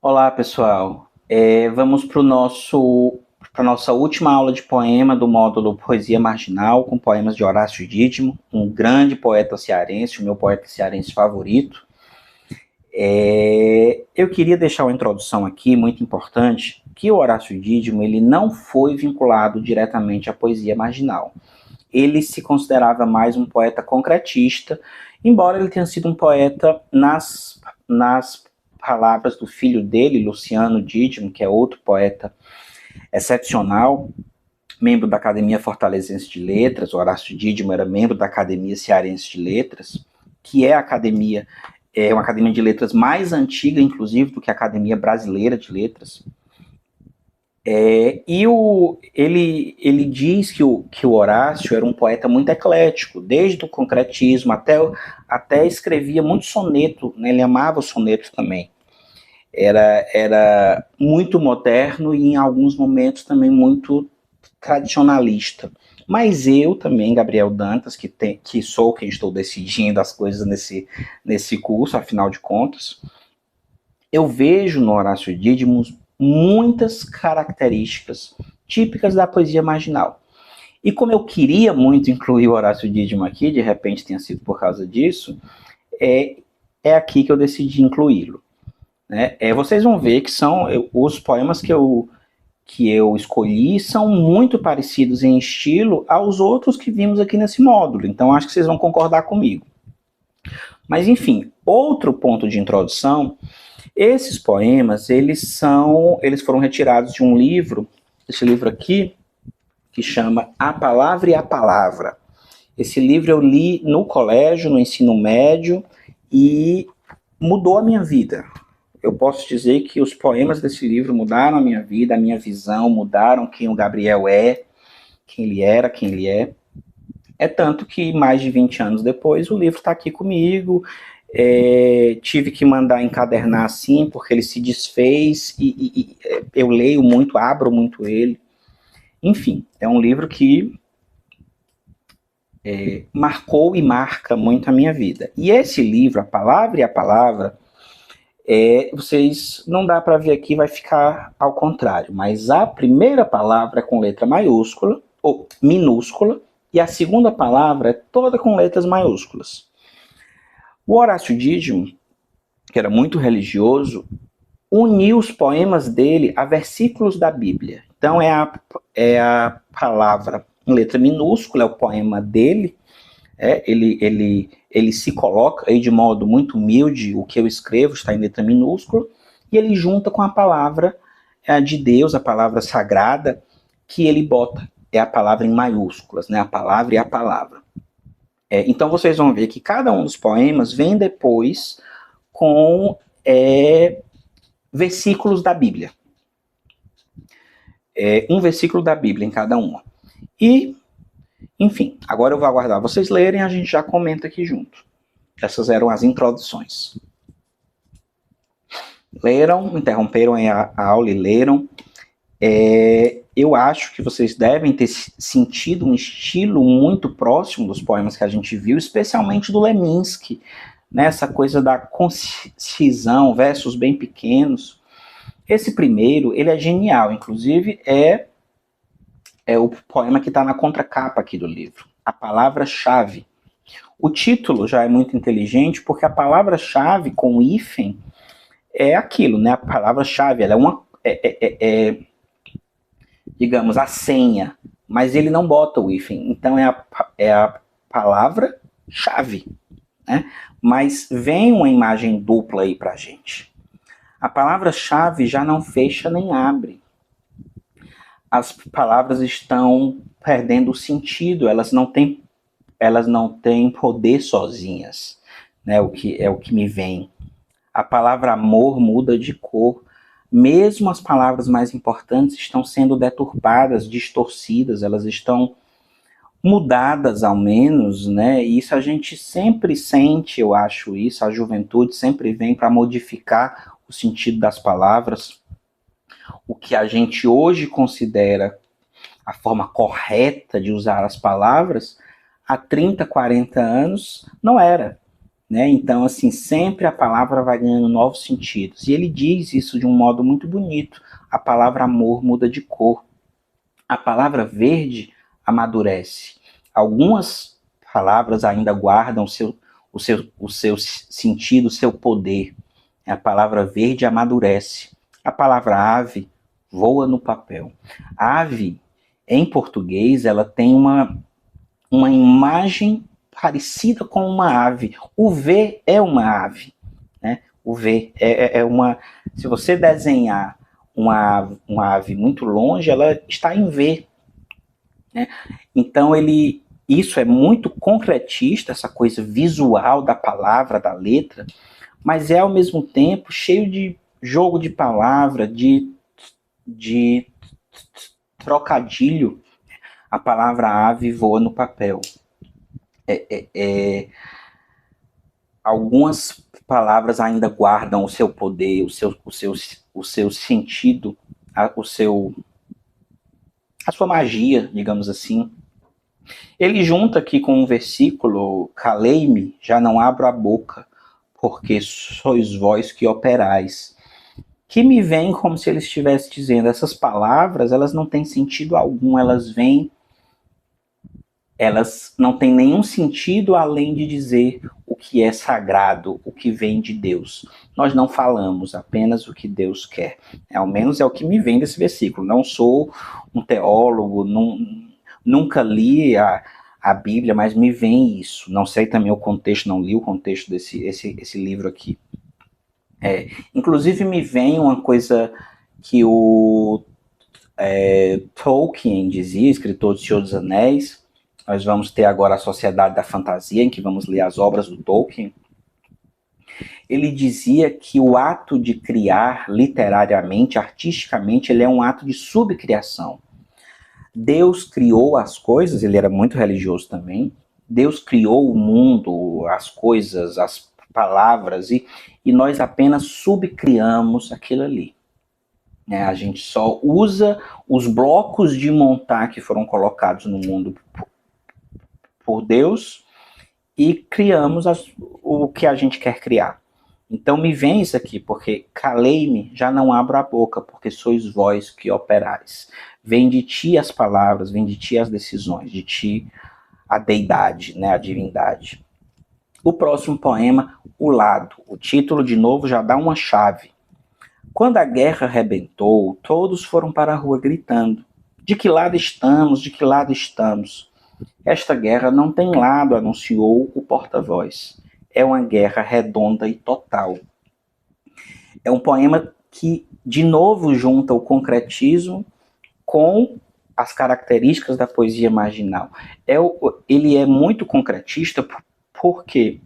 Olá, pessoal. Vamos para a nossa última aula de poema do módulo Poesia Marginal, com poemas de Horácio Dídimo, um grande poeta cearense, o meu poeta cearense favorito. Eu queria deixar uma introdução aqui, muito importante, que o Horácio Dídimo ele não foi vinculado diretamente à poesia marginal. Ele se considerava mais um poeta concretista, embora ele tenha sido um poeta nas palavras do filho dele, Luciano Dídimo, que é outro poeta excepcional, membro da Academia Fortalezense de Letras. O Horácio Dídimo era membro da Academia Cearense de Letras, que é uma academia de letras mais antiga, inclusive, do que a Academia Brasileira de Letras. Ele diz que o Horácio era um poeta muito eclético, desde o concretismo até escrevia muito soneto, né? Ele amava o soneto também. Era muito moderno e em alguns momentos também muito tradicionalista. Mas eu também, Gabriel Dantas, que sou quem estou decidindo as coisas nesse curso, afinal de contas, eu vejo no Horácio Dídimo muitas características típicas da poesia marginal. E como eu queria muito incluir o Horácio Dídimo aqui, de repente tenha sido por causa disso, é aqui que eu decidi incluí-lo. Né? Vocês vão ver que os poemas que eu escolhi são muito parecidos em estilo aos outros que vimos aqui nesse módulo, então acho que vocês vão concordar comigo. Mas enfim, outro ponto de introdução, esses poemas, eles foram retirados de um livro, esse livro aqui, que chama A Palavra e a Palavra. Esse livro eu li no colégio, no ensino médio, e mudou a minha vida. Eu posso dizer que os poemas desse livro mudaram a minha vida, a minha visão, mudaram quem o Gabriel é, quem ele era, quem ele é. É tanto que mais de 20 anos depois o livro está aqui comigo. Tive que mandar encadernar assim, porque ele se desfez e eu leio muito, abro muito ele. Enfim, é um livro que marcou e marca muito a minha vida. E esse livro, A Palavra e a Palavra, vocês não dá para ver aqui, vai ficar ao contrário, mas a primeira palavra é com letra maiúscula ou minúscula e a segunda palavra é toda com letras maiúsculas. O Horácio Dídimo, que era muito religioso, uniu os poemas dele a versículos da Bíblia. Então é a palavra em letra minúscula, é o poema dele. Ele se coloca aí de modo muito humilde, o que eu escrevo está em letra minúscula, e ele junta com a palavra de Deus, a palavra sagrada, que ele bota, é a palavra em maiúsculas, né? A palavra e a palavra. Então vocês vão ver que cada um dos poemas vem depois com versículos da Bíblia. Um versículo da Bíblia em cada uma. E, enfim, agora eu vou aguardar vocês lerem e a gente já comenta aqui junto. Essas eram as introduções. Leram, interromperam a aula e leram. Eu acho que vocês devem ter sentido um estilo muito próximo dos poemas que a gente viu, especialmente do Leminski, né? Essa coisa da concisão, versos bem pequenos. Esse primeiro, ele é genial, inclusive é o poema que está na contracapa aqui do livro, A Palavra-Chave. O título já é muito inteligente, porque a palavra-chave com hífen é aquilo, né? A palavra-chave, ela digamos, a senha, mas ele não bota o hífen, então é a palavra-chave, né? Mas vem uma imagem dupla aí pra gente. A palavra-chave já não fecha nem abre. As palavras estão perdendo o sentido, elas não têm poder sozinhas, né? O que me vem. A palavra amor muda de cor. Mesmo as palavras mais importantes estão sendo deturpadas, distorcidas, elas estão mudadas ao menos, né? E isso a gente sempre sente, eu acho isso, a juventude sempre vem para modificar o sentido das palavras. O que a gente hoje considera a forma correta de usar as palavras, há 30, 40 anos, não era. né? Então, assim, sempre a palavra vai ganhando novos sentidos. E ele diz isso de um modo muito bonito. A palavra amor muda de cor. A palavra verde amadurece. Algumas palavras ainda guardam o seu sentido, o seu poder. A palavra verde amadurece. A palavra ave voa no papel. Ave, em português, ela tem uma imagem parecida com uma ave. O V é uma ave, né? O V é uma... Se você desenhar uma ave muito longe, ela está em V, né? Então, isso é muito concretista, essa coisa visual da palavra, da letra, mas é ao mesmo tempo cheio de jogo de palavra, de trocadilho. A palavra ave voa no papel. Algumas palavras ainda guardam o seu poder, o seu sentido, a sua magia, digamos assim. Ele junta aqui com um versículo: calei-me, já não abro a boca, porque sois vós que operais. Que me vem como se ele estivesse dizendo, essas palavras, elas não têm sentido algum, elas não têm nenhum sentido além de dizer o que é sagrado, o que vem de Deus. Nós não falamos apenas o que Deus quer. Ao menos é o que me vem desse versículo. Não sou um teólogo, nunca li a Bíblia, mas me vem isso. Não sei também o contexto, não li o contexto esse livro aqui. Inclusive me vem uma coisa que o Tolkien dizia, escritor de Senhor dos Anéis. Nós vamos ter agora a Sociedade da Fantasia, em que vamos ler as obras do Tolkien. Ele dizia que o ato de criar literariamente, artisticamente, ele é um ato de subcriação. Deus criou as coisas, ele era muito religioso também. Deus criou o mundo, as coisas, as palavras, e nós apenas subcriamos aquilo ali. A gente só usa os blocos de montar que foram colocados no mundo por Deus e criamos o que a gente quer criar. Então me vem isso aqui, porque calei-me, já não abro a boca, porque sois vós que operais. Vem de ti as palavras, vem de ti as decisões, de ti a deidade, né, a divindade. O próximo poema, O Lado. O título, de novo, já dá uma chave. Quando a guerra arrebentou, todos foram para a rua gritando: de que lado estamos? De que lado estamos? Esta guerra não tem lado, anunciou o porta-voz. É uma guerra redonda e total. É um poema que, de novo, junta o concretismo com as características da poesia marginal. Ele é muito concretista porque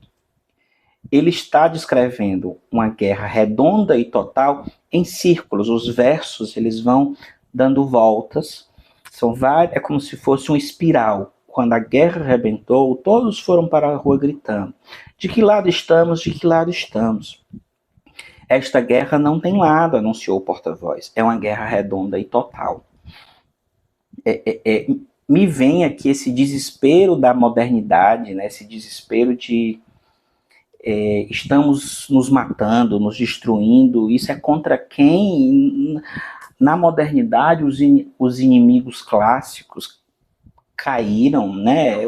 ele está descrevendo uma guerra redonda e total em círculos. Os versos, eles vão dando voltas. É como se fosse uma espiral. Quando a guerra arrebentou, todos foram para a rua gritando: de que lado estamos? De que lado estamos? Esta guerra não tem lado, anunciou o porta-voz. É uma guerra redonda e total. Me vem aqui esse desespero da modernidade, né? Esse desespero de estamos nos matando, nos destruindo. Isso é contra quem? Na modernidade, os inimigos clássicos caíram, né?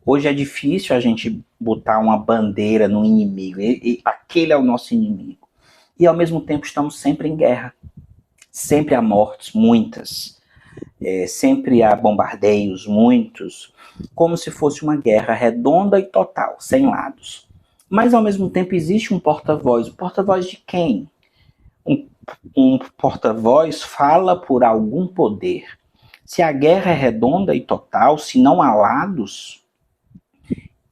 Hoje é difícil a gente botar uma bandeira no inimigo. Aquele é o nosso inimigo. E ao mesmo tempo estamos sempre em guerra. Sempre há mortes, muitas. Sempre há bombardeios, muitos. Como se fosse uma guerra redonda e total, sem lados. Mas ao mesmo tempo existe um porta-voz. O porta-voz de quem? Um porta-voz fala por algum poder. Se a guerra é redonda e total, se não há lados,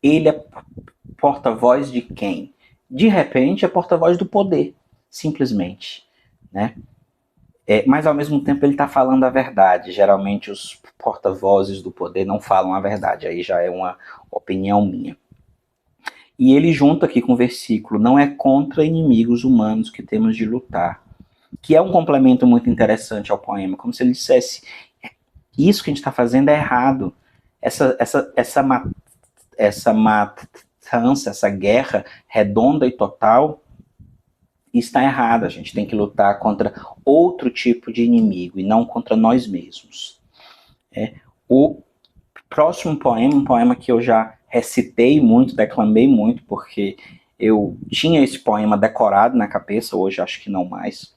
ele é porta-voz de quem? De repente é porta-voz do poder, simplesmente, né? Mas ao mesmo tempo ele está falando a verdade. Geralmente os porta-vozes do poder não falam a verdade, aí já é uma opinião minha. E ele junta aqui com o versículo: não é contra inimigos humanos que temos de lutar, que é um complemento muito interessante ao poema, como se ele dissesse: isso que a gente está fazendo é errado. Essa matança, essa guerra redonda e total, está errada. A gente tem que lutar contra outro tipo de inimigo e não contra nós mesmos. O próximo poema, um poema que eu já recitei muito, declamei muito, porque eu tinha esse poema decorado na cabeça, hoje acho que não mais,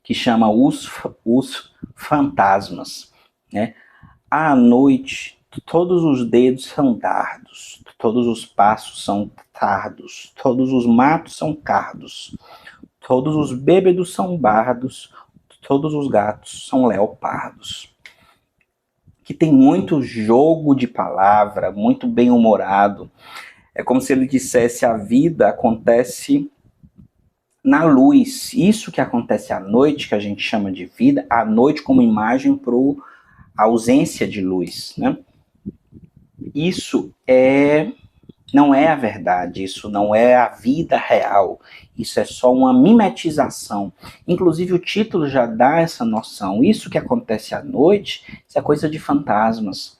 que chama Os Fantasmas. Né? À noite, todos os dedos são dardos, todos os passos são tardos, todos os matos são cardos, todos os bêbados são bardos, todos os gatos são leopardos. Que tem muito jogo de palavra, muito bem-humorado. É como se ele dissesse: a vida acontece na luz. Isso que acontece à noite, que a gente chama de vida, à noite como imagem para a ausência de luz. Né? Isso não é a verdade, isso não é a vida real, isso é só uma mimetização. Inclusive o título já dá essa noção. Isso que acontece à noite, isso é coisa de fantasmas.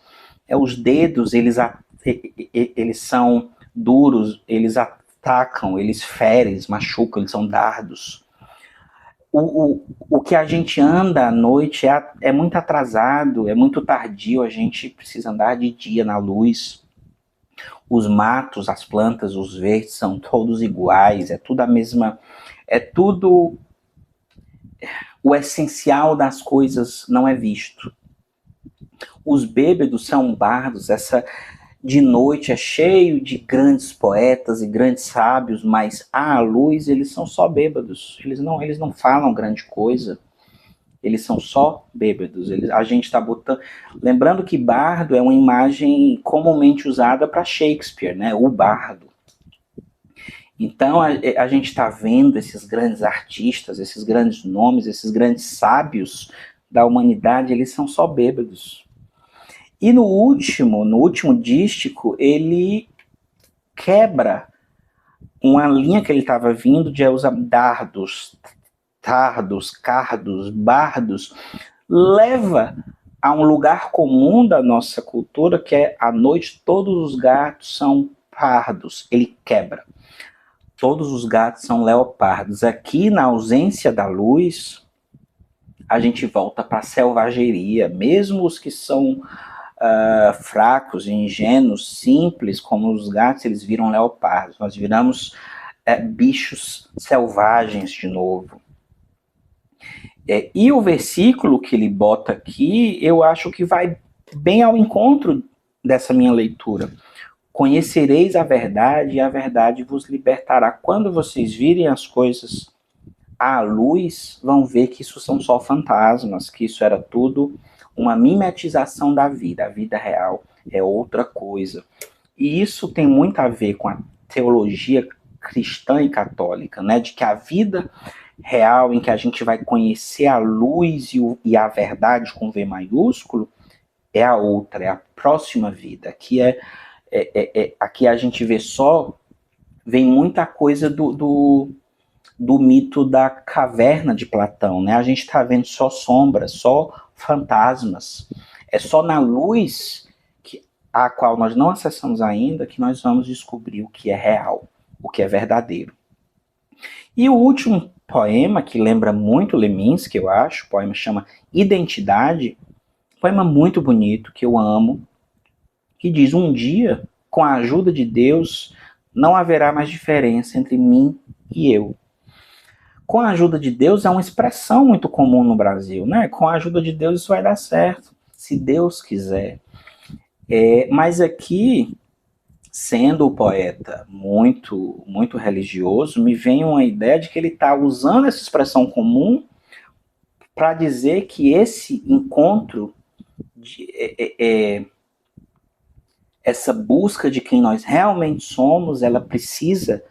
Os dedos, eles são duros, eles atacam, eles ferem, eles machucam, eles são dardos. O que a gente anda à noite é muito atrasado, é muito tardio, a gente precisa andar de dia na luz. Os matos, as plantas, os verdes são todos iguais, é tudo a mesma, é tudo, o essencial das coisas não é visto. Os bêbados são bardos, de noite é cheio de grandes poetas e grandes sábios, mas à luz eles são só bêbados, eles não falam grande coisa. Eles são só bêbados. A gente está botando... Lembrando que bardo é uma imagem comumente usada para Shakespeare, né? O bardo. Então a gente está vendo esses grandes artistas, esses grandes nomes, esses grandes sábios da humanidade, eles são só bêbados. E no último dístico, ele quebra uma linha que ele estava vindo de usar dardos, tardos, cardos, bardos, leva a um lugar comum da nossa cultura, que é à noite todos os gatos são pardos. Ele quebra. Todos os gatos são leopardos. Aqui, na ausência da luz, a gente volta para a selvageria. Mesmo os que são fracos, ingênuos, simples, como os gatos, eles viram leopardos. Nós viramos bichos selvagens de novo. E o versículo que ele bota aqui, eu acho que vai bem ao encontro dessa minha leitura. Conhecereis a verdade e a verdade vos libertará. Quando vocês virem as coisas à luz, vão ver que isso são só fantasmas, que isso era tudo uma mimetização da vida. A vida real é outra coisa. E isso tem muito a ver com a teologia cristã e católica, né? De que a vida real, em que a gente vai conhecer a luz e a verdade com V maiúsculo, é a outra, é a próxima vida. Aqui a gente vem muita coisa do mito da caverna de Platão, né? A gente está vendo só sombras, só fantasmas. É só na luz a qual nós não acessamos ainda que nós vamos descobrir o que é real, o que é verdadeiro. E o último poema, que lembra muito Leminski, eu acho, o poema chama Identidade, um poema muito bonito, que eu amo, que diz: um dia, com a ajuda de Deus, não haverá mais diferença entre mim e eu. Com a ajuda de Deus é uma expressão muito comum no Brasil, né? Com a ajuda de Deus isso vai dar certo, se Deus quiser. Mas aqui, sendo o poeta muito, muito religioso, me vem uma ideia de que ele está usando essa expressão comum para dizer que esse encontro, essa busca de quem nós realmente somos, ela precisa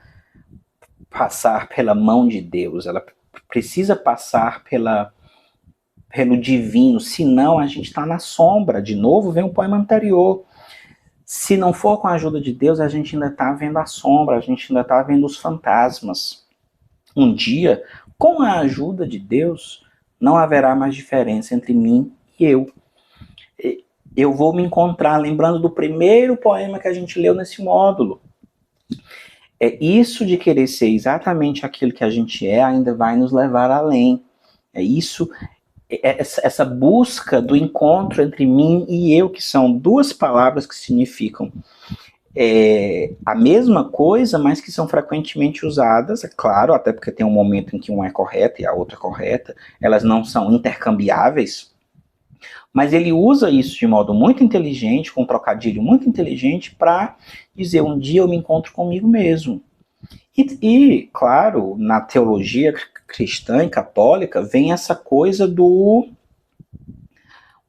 passar pela mão de Deus, ela precisa passar pelo divino, senão a gente está na sombra. De novo, vem o poema anterior. Se não for com a ajuda de Deus, a gente ainda está vendo a sombra, a gente ainda está vendo os fantasmas. Um dia, com a ajuda de Deus, não haverá mais diferença entre mim e eu. Eu vou me encontrar, lembrando do primeiro poema que a gente leu nesse módulo. isso de querer ser exatamente aquilo que a gente é ainda vai nos levar além. Essa busca do encontro entre mim e eu, que são duas palavras que significam a mesma coisa, mas que são frequentemente usadas, é claro, até porque tem um momento em que uma é correta e a outra é correta, elas não são intercambiáveis, mas ele usa isso de modo muito inteligente, com um trocadilho muito inteligente, para dizer, um dia eu me encontro comigo mesmo. E, claro, na teologia cristã e católica, vem essa coisa do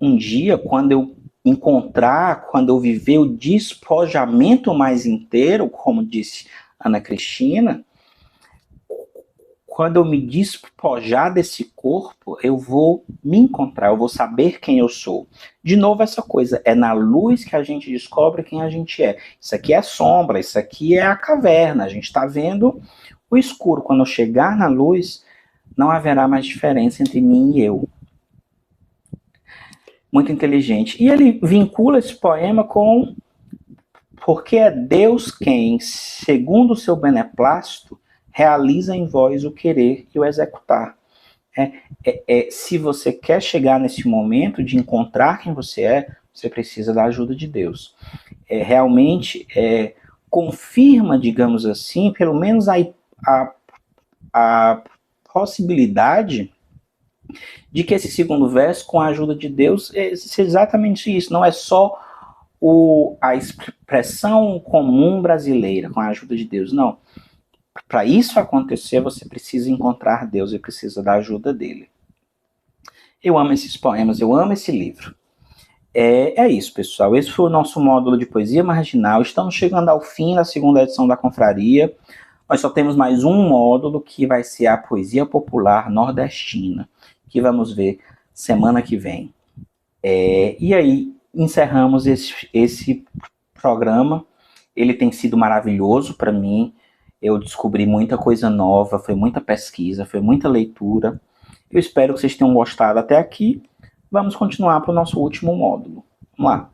um dia, quando eu encontrar, quando eu viver o despojamento mais inteiro, como disse Ana Cristina, quando eu me despojar desse corpo, eu vou me encontrar, eu vou saber quem eu sou. De novo, essa coisa, é na luz que a gente descobre quem a gente é. Isso aqui é sombra, isso aqui é a caverna, a gente está vendo o escuro. Quando eu chegar na luz, não haverá mais diferença entre mim e eu. Muito inteligente. E ele vincula esse poema com porque é Deus quem, segundo o seu beneplácito, realiza em vós o querer e o executar. Se você quer chegar nesse momento de encontrar quem você é, você precisa da ajuda de Deus. Realmente confirma, digamos assim, pelo menos a possibilidade de que esse segundo verso, com a ajuda de Deus, é exatamente isso. Não é só a expressão comum brasileira, com a ajuda de Deus. Não. Para isso acontecer, você precisa encontrar Deus e precisa da ajuda dele. Eu amo esses poemas, eu amo esse livro. É isso, pessoal. Esse foi o nosso módulo de poesia marginal. Estamos chegando ao fim da segunda edição da Confraria. Nós só temos mais um módulo, que vai ser a poesia popular nordestina, que vamos ver semana que vem. E aí, encerramos esse programa. Ele tem sido maravilhoso para mim. Eu descobri muita coisa nova, foi muita pesquisa, foi muita leitura. Eu espero que vocês tenham gostado até aqui. Vamos continuar para o nosso último módulo. Vamos lá.